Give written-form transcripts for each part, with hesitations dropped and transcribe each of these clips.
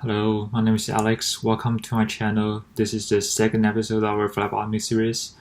Hello, my name is Alex. Welcome to my channel. This is the second episode of our phlebotomy series.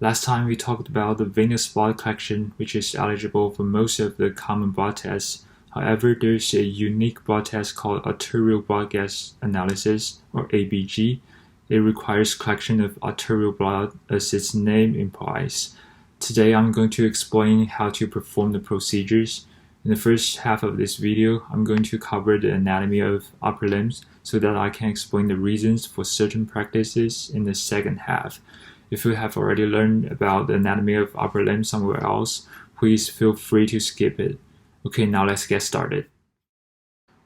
Last time we talked about the venous blood collection, which is eligible for most of the common blood tests. However, there is a unique blood test called Arterial Blood Gas analysis, or ABG. It requires collection of arterial blood, as its name implies. Today, I'm going to explain how to perform the procedures. In the first half of this video, I'm going to cover the anatomy of upper limbs so that I can explain the reasons for certain practices in the second half. If you have already learned about the anatomy of upper limbs somewhere else, please feel free to skip it. Okay, now let's get started.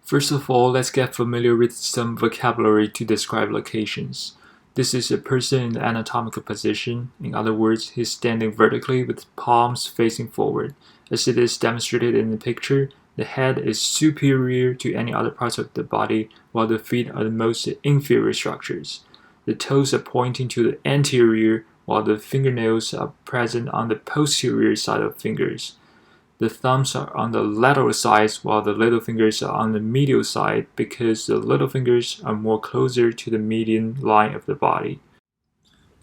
First of all, let's get familiar with some vocabulary to describe locations. This is a person in the anatomical position. In other words, he's standing vertically with palms facing forward. As it is demonstrated in the picture, the head is superior to any other parts of the body, while the feet are the most inferior structures. The toes are pointing to the anterior, while the fingernails are present on the posterior side of fingers. The thumbs are on the lateral side, while the little fingers are on the medial side because the little fingers are more closer to the median line of the body.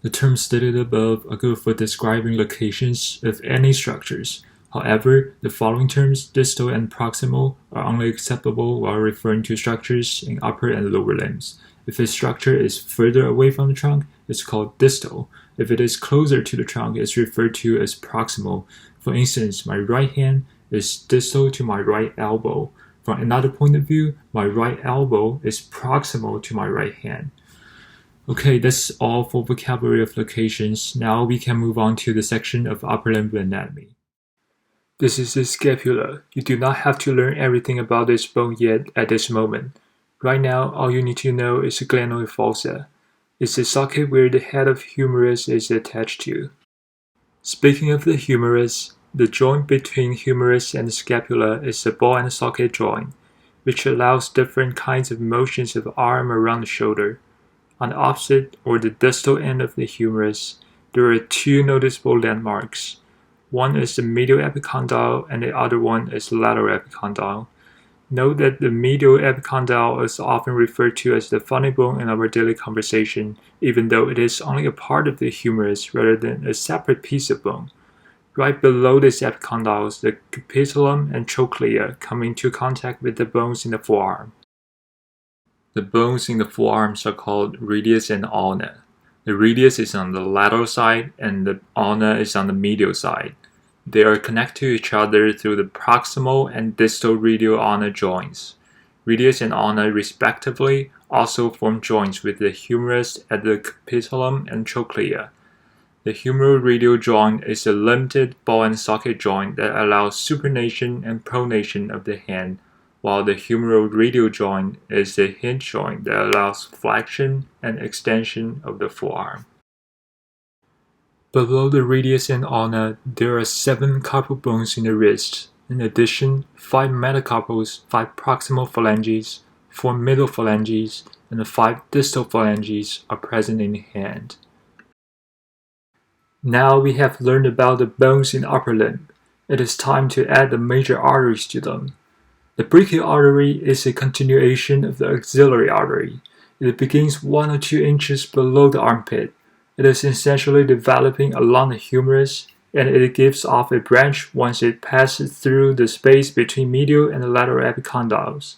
The terms stated above are good for describing locations of any structures. However, the following terms, distal and proximal, are only acceptable while referring to structures in upper and lower limbs. If a structure is further away from the trunk, it's called distal. If it is closer to the trunk, it's referred to as proximal. For instance, my right hand is distal to my right elbow. From another point of view, my right elbow is proximal to my right hand. Okay, that's all for vocabulary of locations. Now we can move on to the section of upper limb anatomy. This is the scapula. You do not have to learn everything about this bone yet at this moment. Right now, all you need to know is the glenoid fossa. It's the socket where the head of humerus is attached to. Speaking of the humerus, the joint between humerus and the scapula is the ball and socket joint, which allows different kinds of motions of the arm around the shoulder. On the opposite or the distal end of the humerus, there are two noticeable landmarks. One is the medial epicondyle and the other one is the lateral epicondyle. Note that the medial epicondyle is often referred to as the funny bone in our daily conversation, even though it is only a part of the humerus rather than a separate piece of bone. Right below this epicondyle, the capitulum and trochlea come into contact with the bones in the forearm. The bones in the forearms are called radius and ulna. The radius is on the lateral side and the ulna is on the medial side. They are connected to each other through the proximal and distal radial ulnar joints. Radius and ulna, respectively, also form joints with the humerus at the capitulum and trochlea. The humeral radial joint is a limited ball and socket joint that allows supination and pronation of the hand, while the humeral radial joint is a hinge joint that allows flexion and extension of the forearm. Below the radius and ulna, there are 7 carpal bones in the wrist. In addition, 5 metacarpals, 5 proximal phalanges, 4 middle phalanges, and 5 distal phalanges are present in the hand. Now we have learned about the bones in the upper limb. It is time to add the major arteries to them. The brachial artery is a continuation of the axillary artery. It begins 1 or 2 inches below the armpit. It is essentially developing along the humerus, and it gives off a branch once it passes through the space between medial and the lateral epicondyles,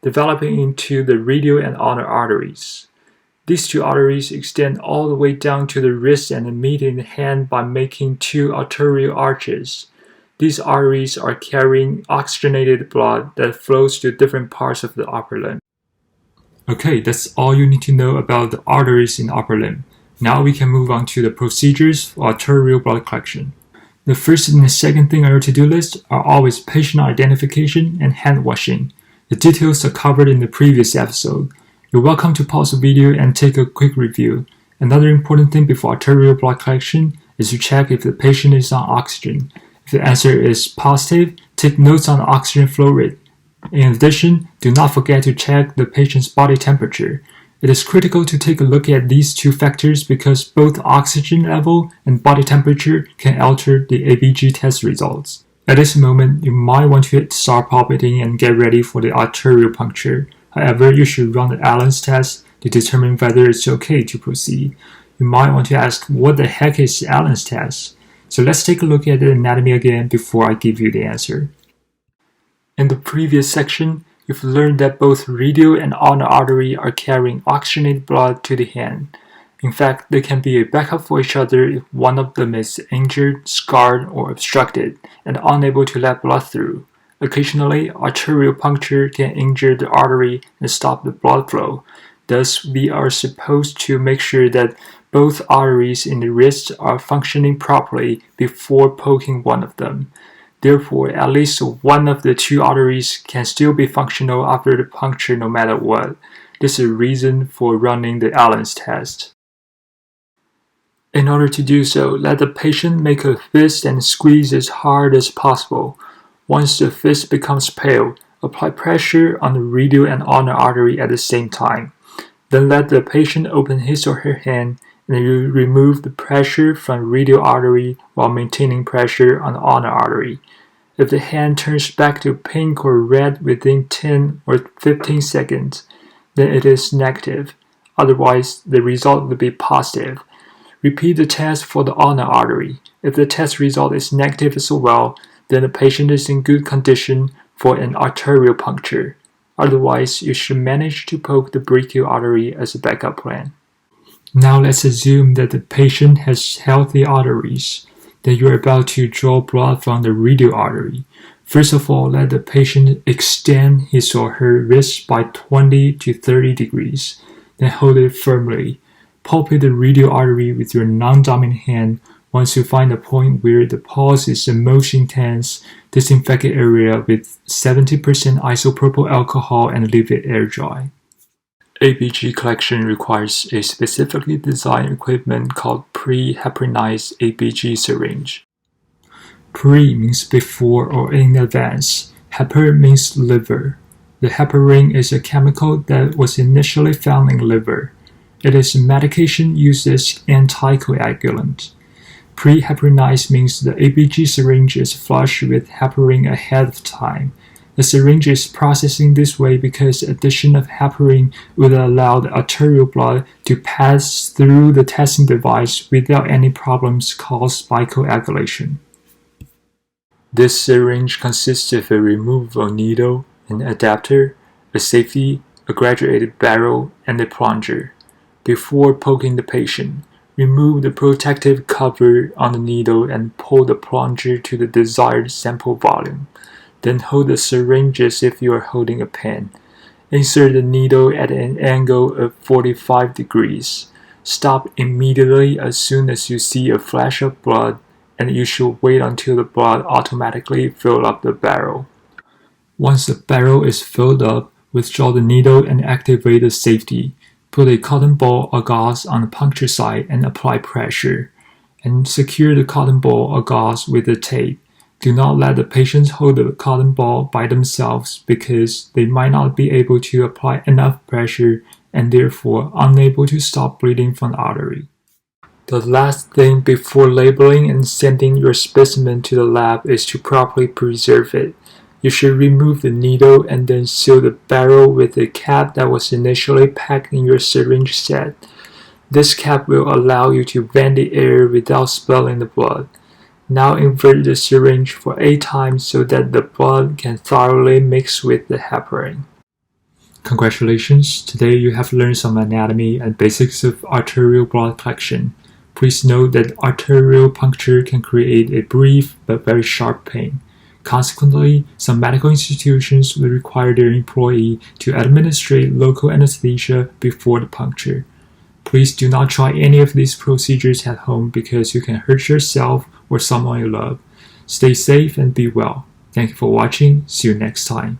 developing into the radial and ulnar arteries. These 2 arteries extend all the way down to the wrist and meet in the hand by making 2 arterial arches. These arteries are carrying oxygenated blood that flows to different parts of the upper limb. Okay, that's all you need to know about the arteries in the upper limb. Now we can move on to the procedures for arterial blood collection. The first and the second thing on your to-do list are always patient identification and hand washing. The details are covered in the previous episode. You're welcome to pause the video and take a quick review. Another important thing before arterial blood collection is to check if the patient is on oxygen. If the answer is positive, take notes on the oxygen flow rate. In addition, do not forget to check the patient's body temperature. It is critical to take a look at these 2 factors because both oxygen level and body temperature can alter the ABG test results. At this moment, you might want to start palpating and get ready for the arterial puncture. However, you should run the Allen's test to determine whether it's okay to proceed. You might want to ask, what the heck is Allen's test? So let's take a look at the anatomy again before I give you the answer. In the previous section, you've learned that both radial and ulnar artery are carrying oxygenated blood to the hand. In fact, they can be a backup for each other if one of them is injured, scarred, or obstructed, and unable to let blood through. Occasionally, arterial puncture can injure the artery and stop the blood flow. Thus, we are supposed to make sure that both arteries in the wrist are functioning properly before poking one of them. Therefore, at least one of the two arteries can still be functional after the puncture no matter what. This is a reason for running the Allen's test. In order to do so, let the patient make a fist and squeeze as hard as possible. Once the fist becomes pale, apply pressure on the radial and ulnar artery at the same time. Then let the patient open his or her hand and you remove the pressure from radial artery while maintaining pressure on the ulnar artery. If the hand turns back to pink or red within 10 or 15 seconds, then it is negative. Otherwise, the result will be positive. Repeat the test for the ulnar artery. If the test result is negative as well, then the patient is in good condition for an arterial puncture. Otherwise, you should manage to poke the brachial artery as a backup plan. Now let's assume that the patient has healthy arteries, that you're about to draw blood from the radial artery. First of all, let the patient extend his or her wrist by 20 to 30 degrees. Then hold it firmly. Palpate the radial artery with your non-dominant hand. Once you find a point where the pulse is the most intense, disinfect the area with 70% isopropyl alcohol and leave it air dry. ABG collection requires a specifically designed equipment called Pre-heparinized ABG Syringe. Pre means before or in advance. Heparin means liver. The heparin is a chemical that was initially found in liver. It is a medication used as anti-coagulant. Pre-heparinized means the ABG syringe is flushed with heparin ahead of time. The syringe is processing this way because addition of heparin would allow the arterial blood to pass through the testing device without any problems caused by coagulation. This syringe consists of a removable needle, an adapter, a safety, a graduated barrel, and a plunger. Before poking the patient, remove the protective cover on the needle and pull the plunger to the desired sample volume. Then hold the syringe as if you are holding a pen. Insert the needle at an angle of 45 degrees. Stop immediately as soon as you see a flash of blood, and you should wait until the blood automatically fills up the barrel. Once the barrel is filled up, withdraw the needle and activate the safety. Put a cotton ball or gauze on the puncture site and apply pressure, and secure the cotton ball or gauze with the tape. Do not let the patients hold the cotton ball by themselves because they might not be able to apply enough pressure and therefore unable to stop bleeding from the artery. The last thing before labeling and sending your specimen to the lab is to properly preserve it. You should remove the needle and then seal the barrel with the cap that was initially packed in your syringe set. This cap will allow you to vent the air without spilling the blood. Now invert the syringe for 8 times so that the blood can thoroughly mix with the heparin. Congratulations! Today you have learned some anatomy and basics of arterial blood collection. Please note that arterial puncture can create a brief but very sharp pain. Consequently, some medical institutions will require their employee to administrate local anesthesia before the puncture. Please do not try any of these procedures at home because you can hurt yourself or someone you love. Stay safe and be well. Thank you for watching. See you next time.